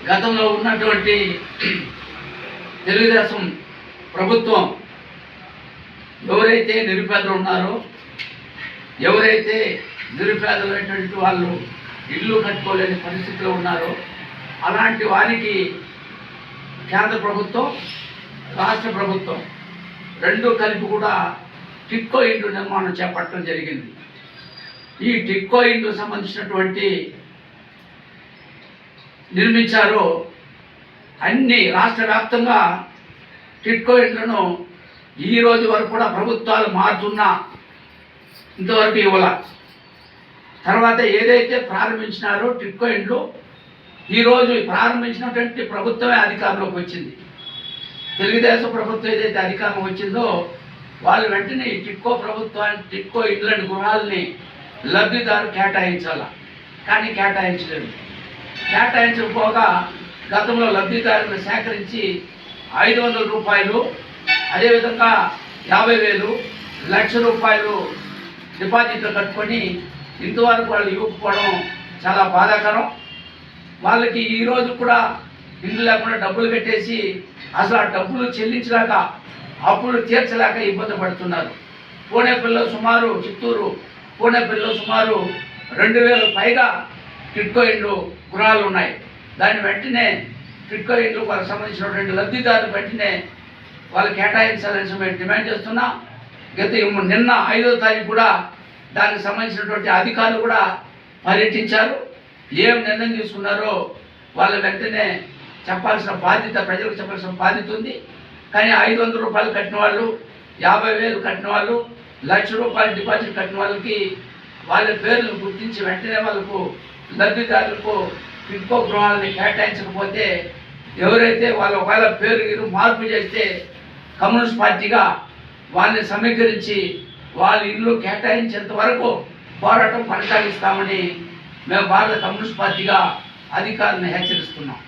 గతంలో ఉన్నటువంటి తెలుగుదేశం ప్రభుత్వం ఎవరైతే నిరుపేదలు ఉన్నారో, ఎవరైతే నిరుపేదలైనటువంటి వాళ్ళు ఇల్లు కట్టుకోలేని పరిస్థితిలో ఉన్నారో అలాంటి వారికి కేంద్ర ప్రభుత్వం, రాష్ట్ర ప్రభుత్వం రెండు కలిపి కూడా టిక్కో ఇండ్లు నిర్మాణం చేపట్టడం జరిగింది. ఈ టిక్కో ఇండ్లు సంబంధించినటువంటి నిర్మించారో అన్ని రాష్ట్ర వ్యాప్తంగా టిక్కో ఇండ్లను ఈ రోజు వరకు కూడా ప్రభుత్వాలు మారుతున్నా ఇంతవరకు ఇవ్వాల. తర్వాత ఏదైతే ప్రారంభించినారో టిక్కో ఇండ్లు ఈరోజు ప్రారంభించినటువంటి ప్రభుత్వమే అధికారంలోకి వచ్చింది. తెలుగుదేశం ప్రభుత్వం ఏదైతే అధికారం వచ్చిందో వాళ్ళు వెంటనే టిక్కో ఇండ్లని గృహాలని లబ్ధిదారు కేటాయించాల, కానీ కేటాయించలేదు. కేటాయించకపోగా గతంలో లబ్ధిదారులను సేకరించి 500 రూపాయలు, అదేవిధంగా 50,000, ₹1,00,000 డిపాజిట్లు కట్టుకొని ఇంతవరకు వాళ్ళు ఇవ్వకపోవడం చాలా బాధాకరం. వాళ్ళకి ఈరోజు కూడా ఇల్లు లేకుండా డబ్బులు కట్టేసి అసలు ఆ డబ్బులు చెల్లించలేక, అప్పులు తీర్చలేక ఇబ్బంది పడుతున్నారు. చిత్తూరు పూణేపల్లిలో సుమారు 2,000 పైగా టిక్కో ఇండ్లు గృహాలు ఉన్నాయి. దాన్ని వెంటనే టిక్కో ఇండ్లు వాళ్ళకి సంబంధించినటువంటి లబ్ధిదారులు వెంటనే వాళ్ళు కేటాయించాలని మేము డిమాండ్ చేస్తున్నాం. నిన్న 5వ తారీఖు కూడా దానికి సంబంధించినటువంటి అధికారులు కూడా పర్యటించారు. ఏం నిర్ణయం తీసుకున్నారో వాళ్ళు వెంటనే చెప్పాల్సిన బాధ్యత, ప్రజలకు చెప్పాల్సిన బాధ్యత ఉంది. కానీ 500 రూపాయలు కట్టిన వాళ్ళు, 50,000 కట్టిన వాళ్ళు, ₹1,00,000 డిపాజిట్ కట్టిన వాళ్ళకి వాళ్ళ పేర్లు గుర్తించి వెంటనే వాళ్ళకు లబ్ధిదారులకు టిక్కో గృహాలని కేటాయించకపోతే, ఎవరైతే వాళ్ళ ఒకవేళ పేరు మార్పు చేస్తే కమ్యూనిస్ట్ పార్టీగా వాళ్ళని సమీకరించి వాళ్ళ ఇల్లు కేటాయించేంత వరకు పోరాటం కొనసాగిస్తామని మేము భారత కమ్యూనిస్ట్ పార్టీగా అధికారులను హెచ్చరిస్తున్నాం.